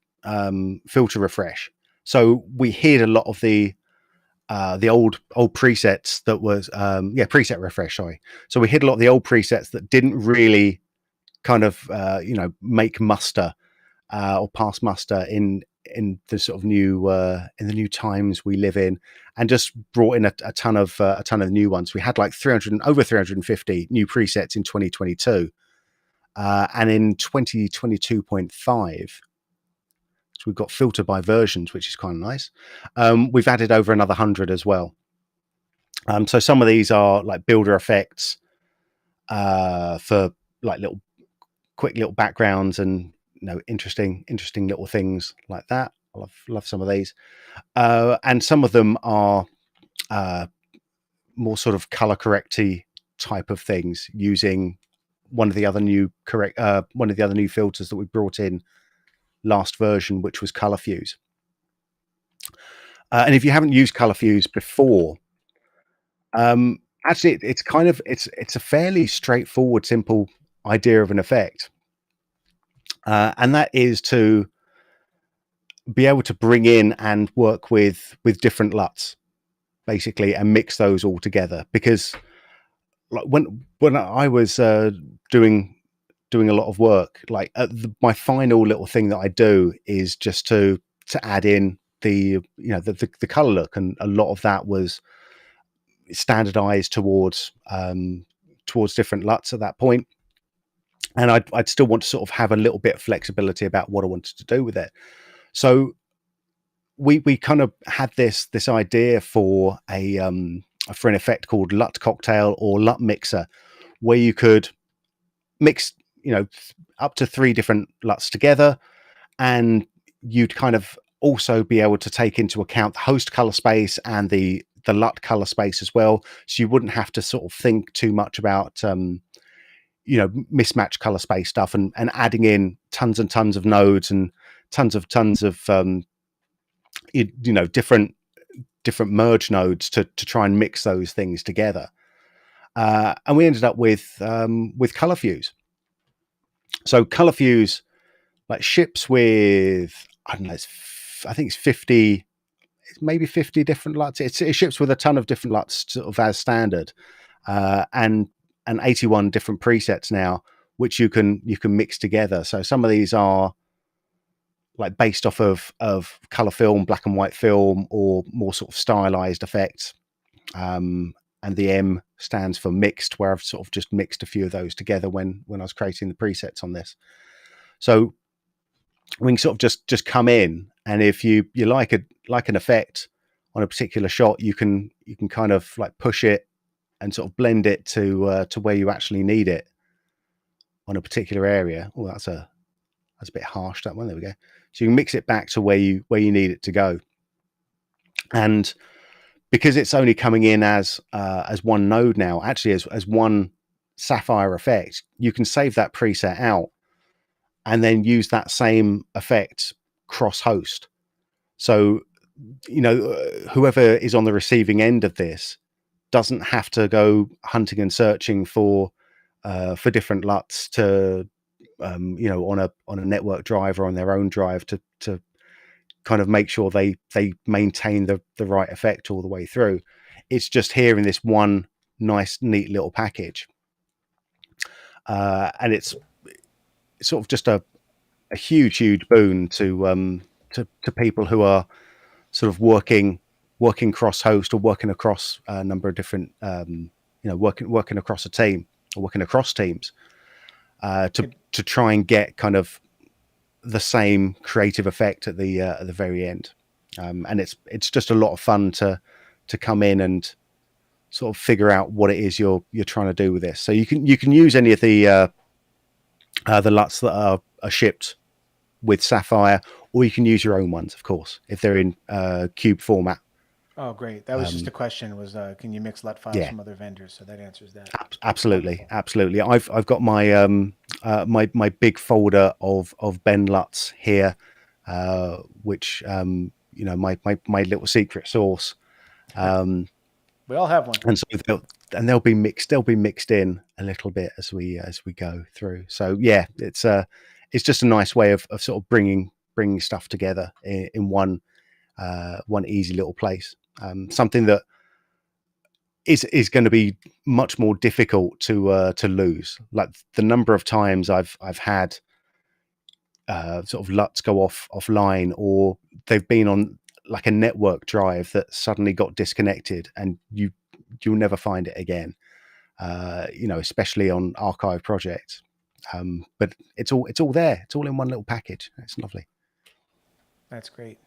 filter refresh. So we hid a lot of the old presets that was preset refresh. Sorry. So we hid a lot of the old presets that didn't really kind of make muster or pass muster in the sort of new in the new times we live in, and just brought in a ton of new ones. We had like over 350 new presets in 2022, and in 2022.5. So we've got filter by versions, which is kind of nice. We've added over another 100 as well. So some of these are like builder effects for like quick little backgrounds and interesting little things like that. I love some of these, and some of them are more sort of color correcty type of things, using one of the other new filters that we brought in last version, which was color fuse. And if you haven't used color fuse before, actually it's a fairly straightforward, simple idea of an effect, and that is to be able to bring in and work with different LUTs basically and mix those all together. Because like when I was doing a lot of work, like my final little thing that I do is just to add in the color look, and a lot of that was standardized towards different LUTs at that point, and I'd still want to sort of have a little bit of flexibility about what I wanted to do with it. So we kind of had this idea for an effect called Lut Cocktail or Lut Mixer, where you could mix up to 3 different LUTs together, and you'd kind of also be able to take into account the host color space and the LUT color space as well, so you wouldn't have to sort of think too much about mismatch color space stuff and adding in tons and tons of nodes and tons of different merge nodes to try and mix those things together. And we ended up with color fuse. So color fuse like ships with, I don't know, I think it's 50, maybe 50 different LUTs. It ships with a ton of different LUTs sort of as standard, and 81 different presets now, which you can mix together. So some of these are like based off of color film, black and white film, or more sort of stylized effects. And the M stands for mixed, where I've sort of just mixed a few of those together when I was creating the presets on this. So we can sort of just come in, and if you like an effect on a particular shot, you can kind of like push it and sort of blend it to where you actually need it on a particular area. Oh, that's a bit harsh, that one. There we go. So you can mix it back to where you need it to go. And because it's only coming in as one node now, actually as one Sapphire effect, you can save that preset out and then use that same effect cross-host. So, whoever is on the receiving end of this doesn't have to go hunting and searching for different LUTs to, on a network drive or on their own drive to kind of make sure they maintain the right effect all the way through. It's just here in this one nice, neat little package. And it's sort of just a huge boon to people who are sort of working cross-host or working across a number of different, working across a team or working across teams to try and get kind of the same creative effect at the very end. And it's just a lot of fun to come in and sort of figure out what it is you're trying to do with this. So you can use any of the LUTs that are shipped with Sapphire, or you can use your own ones, of course, if they're in cube format. Oh, great. That was just a question, was can you mix LUT files from other vendors? So that answers that. Absolutely. I've got my my big folder of Ben LUTs here, which my little secret sauce. We all have one, and so they'll be mixed in a little bit as we go through. So yeah, it's just a nice way of sort of bringing stuff together in one easy little place. Something that is going to be much more difficult to lose. Like the number of times I've had sort of LUTs go offline, or they've been on like a network drive that suddenly got disconnected, and you'll never find it again. Especially on archive projects. But it's all there. It's all in one little package. It's lovely. That's great.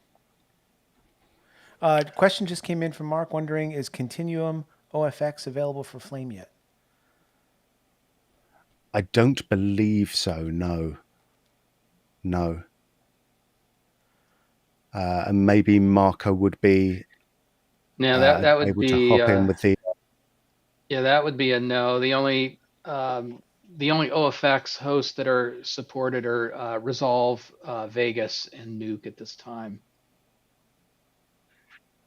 Question just came in from Mark wondering, is Continuum OFX available for Flame yet? I don't believe so. No. And maybe Marco would be. Yeah, that would able be. To hop in with the. Yeah, that would be a no. The only OFX hosts that are supported are Resolve, Vegas, and Nuke at this time.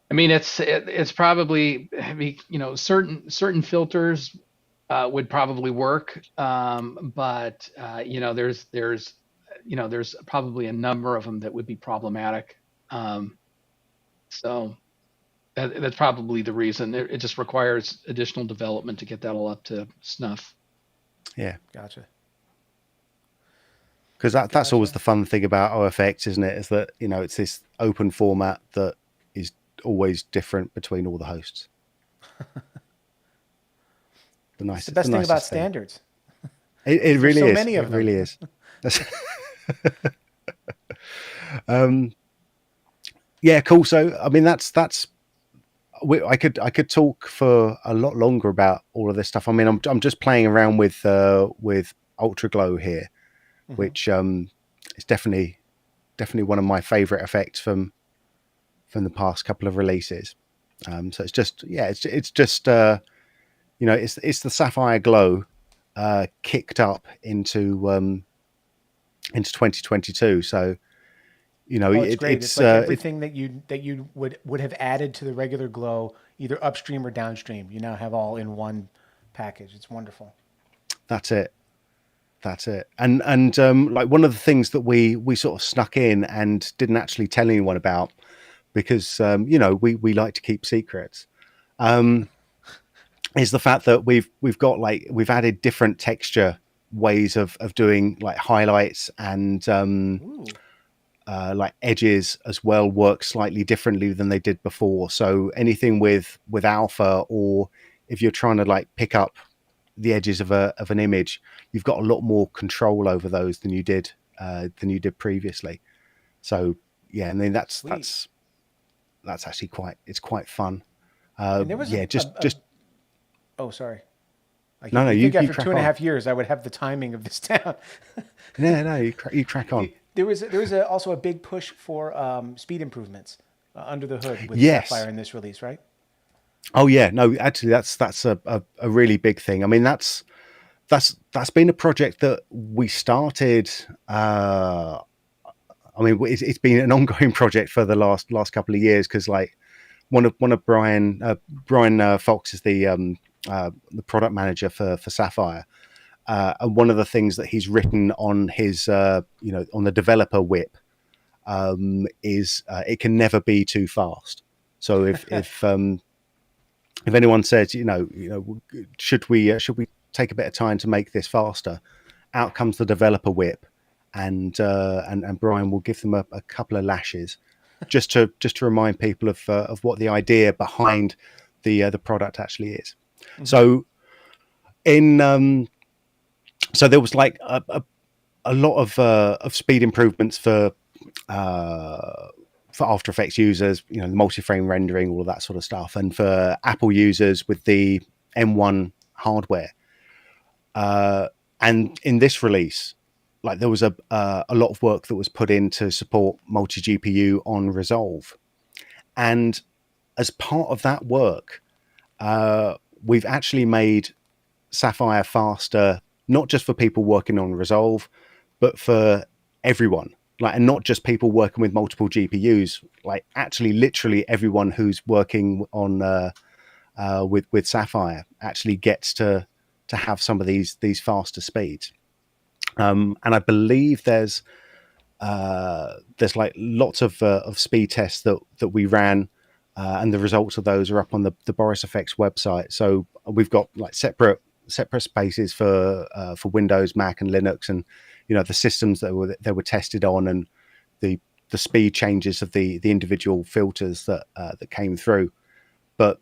I mean, it's probably, certain filters would probably work, but there's probably a number of them that would be problematic. So that's probably the reason. It just requires additional development to get that all up to snuff. Yeah, gotcha. Because that's always the fun thing about OFX, isn't it? Is that it's this open format that is always different between all the hosts. The best thing about standards. It really is. Many of them. It really is. Yeah, cool. So I mean, I could talk for a lot longer about all of this stuff. I mean, I'm just playing around with Ultra Glow here, mm-hmm. which is definitely one of my favorite effects from the past couple of releases. So it's just it's the Sapphire Glow kicked up into 2022. So it's great. It's like everything that you would have added to the regular Glow, either upstream or downstream, you now have all in one package. It's wonderful. That's it. That's it. And like one of the things that we sort of snuck in and didn't actually tell anyone about because we like to keep secrets. Is the fact that we've added different texture ways of doing like highlights and like edges as well work slightly differently than they did before. So anything with alpha, or if you're trying to like pick up the edges of an image, you've got a lot more control over those than you did previously. So yeah, I mean that's actually quite fun. And there was just oh, sorry. No, you think you after crack 2.5 on. years I would have the timing of this down. No, you crack on. There was also a big push for speed improvements under the hood with Yes. Sapphire in this release, right? Oh yeah, no, actually that's a really big thing. I mean that's been a project that we started. I mean it's been an ongoing project for the last couple of years because like one of Brian Fox is the product manager for Sapphire, and one of the things that he's written on his on the developer whip is it can never be too fast. So if anyone says, should we take a bit of time to make this faster, out comes the developer whip, and Brian will give them a couple of lashes, just to remind people of what the idea behind the product actually is. Mm-hmm. So so there was like a lot of speed improvements for After Effects users, the multi-frame rendering, all of that sort of stuff, and for Apple users with the M1 hardware. And in this release, like there was a lot of work that was put in to support multi-GPU on Resolve, and as part of that work, we've actually made Sapphire faster, not just for people working on Resolve, but for everyone. Like, and not just people working with multiple GPUs, like actually literally everyone who's working on with Sapphire actually gets to have some of these faster speeds. And I believe there's like lots of speed tests that we ran, and the results of those are up on the Boris FX website. So we've got like separate spaces for Windows, Mac, and Linux, and the systems that were tested on, and the speed changes of the individual filters that came through. But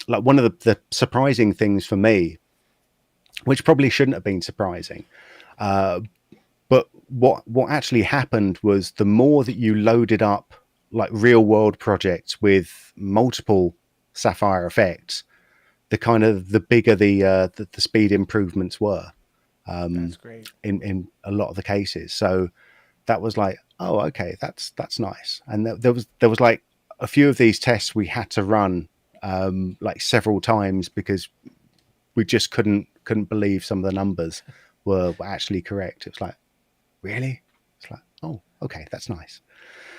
like one of the surprising things for me, which probably shouldn't have been surprising, but what actually happened was the more that you loaded up like real world projects with multiple Sapphire effects, the bigger the speed improvements were. That's great. In a lot of the cases. So that was like, oh, okay, that's nice. And there was like a few of these tests we had to run like several times because we just couldn't believe some of the numbers were actually correct. It was like, really? It's like, oh, okay, that's nice.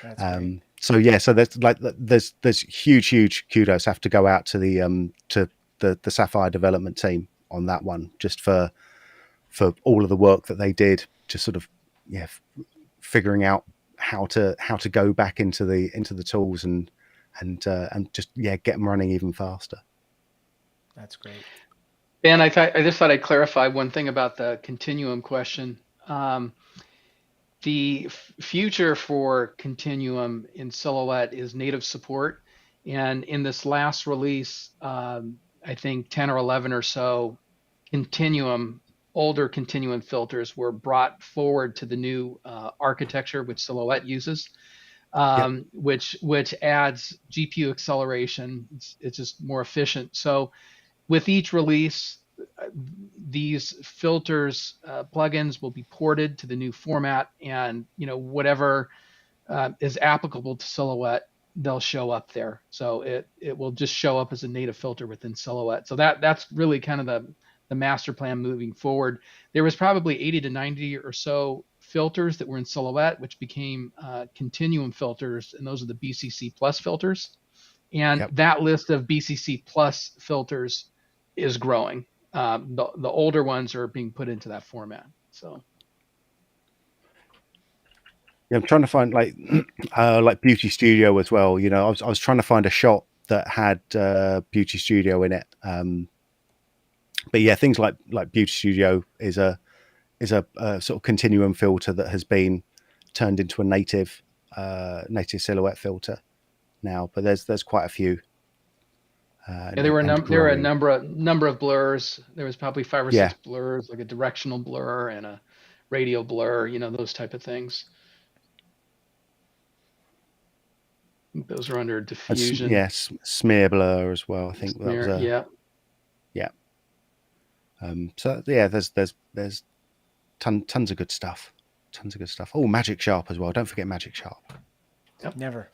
That's great. So yeah, so there's huge kudos have to go out to the Sapphire development team on that one, just for all of the work that they did, just sort of figuring out how to go back into the tools and just get them running even faster. That's great. Ben, I just thought I'd clarify one thing about the Continuum question. The future for Continuum in Silhouette is native support, and in this last release, I think 10 or 11 or so older Continuum filters were brought forward to the new architecture which Silhouette uses, which adds GPU acceleration. It's just more efficient. So with each release, these filters plugins will be ported to the new format, and whatever is applicable to Silhouette, they'll show up there. So it will just show up as a native filter within Silhouette. So that's really kind of the master plan moving forward. There was probably 80 to 90 or so filters that were in Silhouette, which became Continuum filters, and those are the BCC Plus filters. And that list of BCC Plus filters is growing. The older ones are being put into that format. So Yeah, I'm trying to find like Beauty Studio as well. You know, I was trying to find a shot that had Beauty Studio in it. But yeah, things like Beauty Studio is a sort of continuum filter that has been turned into a native silhouette filter now. But there's quite a few. yeah, there were a number of blurs. There was probably 5 or 6 blurs, like a directional blur and a radial blur, you know, those type of things. I think those are under diffusion. Yes, smear blur as well. I think Smear, that was yeah. So yeah, there's tons of good stuff. Tons of good stuff. Oh, Magic Sharp as well. Don't forget Magic Sharp. Yep. Never.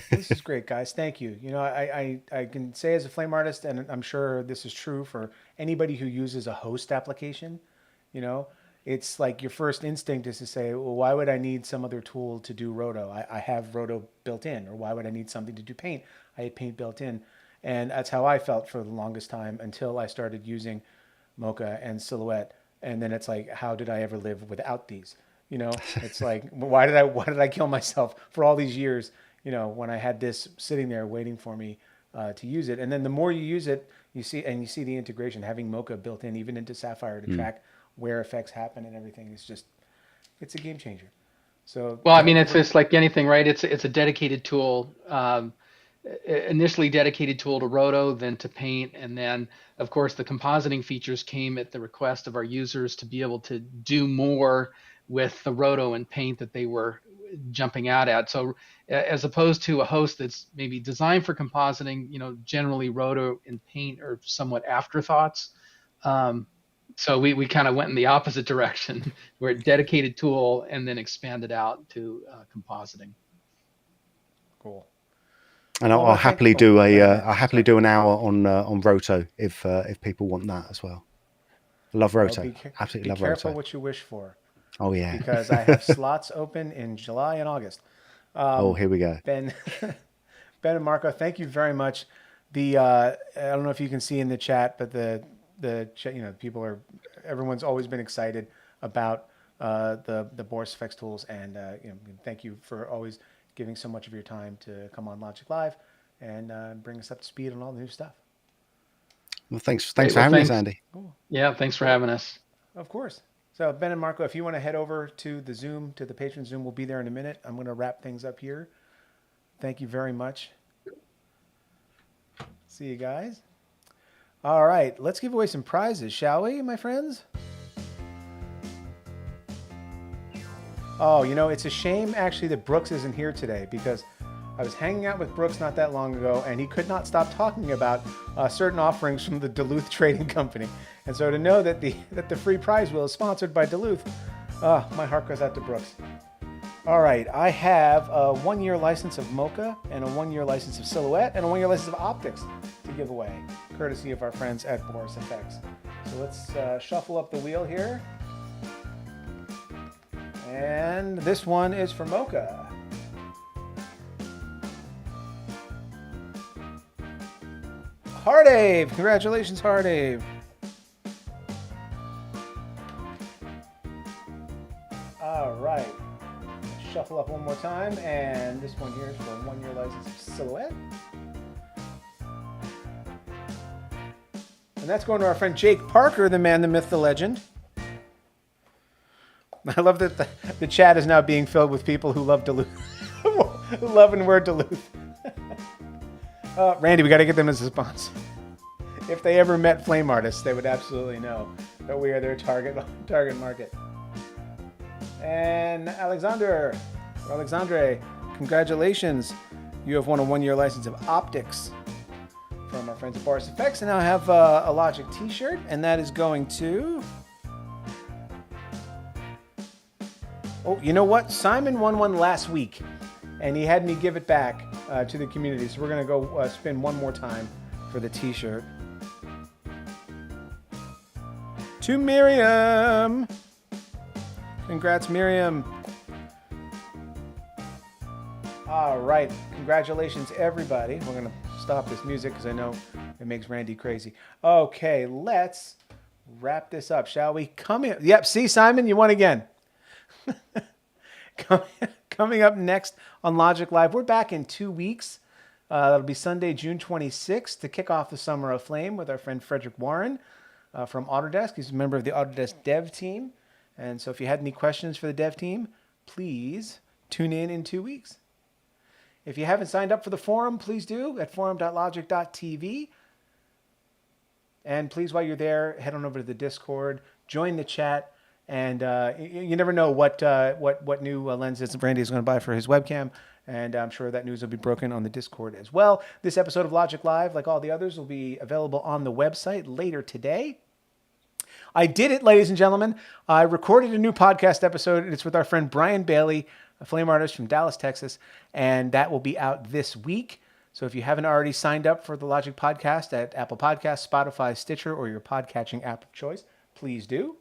This is great, guys. Thank you. You know, I can say as a flame artist, and I'm sure this is true for anybody who uses a host application, you know, it's like your first instinct is to say, well, why would I need some other tool to do roto? I have roto built in. Or why would I need something to do paint? I had paint built in. And that's how I felt for the longest time until I started using Mocha and Silhouette. And then it's like, how did I ever live without these? You know, it's like, why did I kill myself for all these years? You know, when I had this sitting there waiting for me to use it. And then the more you use it, you see the integration, having Mocha built in even into Sapphire to track where effects happen and everything is just, it's a game changer. So, well, I mean, it's just like anything, right? It's a dedicated tool, initially dedicated tool to roto, then to paint. And then of course the compositing features came at the request of our users to be able to do more with the roto and paint that they were jumping out at. So as opposed to a host that's maybe designed for compositing, you know, generally roto and paint are somewhat afterthoughts. So we kind of went in the opposite direction. We're a dedicated tool and then expanded out to compositing. Cool. And I'll happily do an hour on roto if people want that as well. I love roto. Absolutely love roto. Be careful what you wish for. Oh yeah. Because I have slots open in July and August. Here we go. Ben and Marco, thank you very much. I don't know if you can see in the chat, but the you know, everyone's always been excited about the Boris FX tools, and you know, thank you for always giving so much of your time to come on Logik Live and bring us up to speed on all the new stuff. Well, thanks for having us, Andy. Cool. Yeah, thanks for having us. Of course. So Ben and Marco, if you want to head over to the Zoom, to the patron Zoom, we'll be there in a minute. I'm going to wrap things up here. Thank you very much. See you guys. All right, let's give away some prizes, shall we, my friends? Oh, you know, it's a shame actually that Brooks isn't here today, because I was hanging out with Brooks not that long ago, and he could not stop talking about certain offerings from the Duluth Trading Company. And so to know that the free prize wheel is sponsored by Duluth, my heart goes out to Brooks. All right, I have a 1-year license of Mocha and a 1-year license of Silhouette and a 1-year license of Optics to give away, courtesy of our friends at Boris FX. So let's shuffle up the wheel here. And this one is for Mocha. Hardave! Congratulations, Hardave! All right. Shuffle up one more time, and this one here is for a 1-year license of Silhouette. And that's going to our friend Jake Parker, the man, the myth, the legend. I love that the chat is now being filled with people who love Duluth, who love and wear Duluth. Randy, we got to get them as a sponsor. If they ever met flame artists, they would absolutely know that we are their target market. And Alexandre, congratulations. You have won a 1-year license of Optics from our friends at Boris FX. And now I have a Logik t-shirt, and that is going to... Oh, you know what? Simon won one last week, and he had me give it back to the community. So we're going to go spin one more time for the t-shirt. To Miriam! Congrats, Miriam. All right. Congratulations, everybody. We're going to stop this music because I know it makes Randy crazy. Okay, let's wrap this up, shall we? Yep, see, Simon, you won again. Coming up next on Logic Live, we're back in 2 weeks. That'll be Sunday, June 26th, to kick off the Summer of Flame with our friend Frederick Warren from Autodesk. He's a member of the Autodesk dev team. And so if you had any questions for the dev team, please tune in 2 weeks. If you haven't signed up for the forum, please do at forum.logic.tv. And please, while you're there, head on over to the Discord, join the chat, and you never know what new lenses Randy is going to buy for his webcam, and I'm sure that news will be broken on the Discord as well. This episode of Logic Live, like all the others, will be available on the website later today. I did it, ladies and gentlemen. I recorded a new podcast episode, and it's with our friend Brian Bailey, a flame artist from Dallas, Texas, and that will be out this week. So if you haven't already signed up for the Logic Podcast at Apple Podcasts, Spotify, Stitcher, or your podcatching app of choice, please do.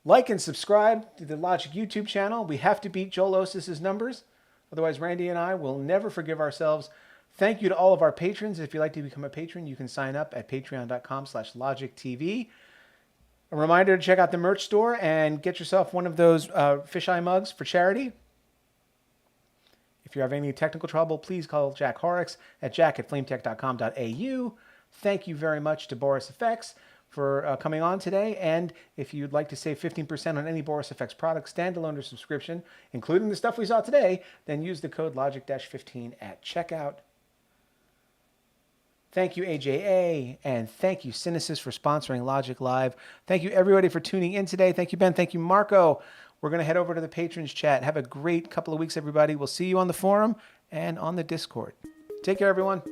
Like and subscribe to the Logic YouTube channel. We have to beat Joel Osis's numbers. Otherwise, Randy and I will never forgive ourselves. Thank you to all of our patrons. If you'd like to become a patron, you can sign up at patreon.com/LogicTV. A reminder to check out the merch store and get yourself one of those fisheye mugs for charity. If you have any technical trouble, please call Jack Horrocks at jack@flametech.com.au. Thank you very much to Boris FX for coming on today. And if you'd like to save 15% on any Boris FX product, standalone or subscription, including the stuff we saw today, then use the code LOGIC-15 at checkout. Thank you, AJA, and thank you, Synesys, for sponsoring Logic Live. Thank you, everybody, for tuning in today. Thank you, Ben. Thank you, Marco. We're going to head over to the patrons chat. Have a great couple of weeks, everybody. We'll see you on the forum and on the Discord. Take care, everyone.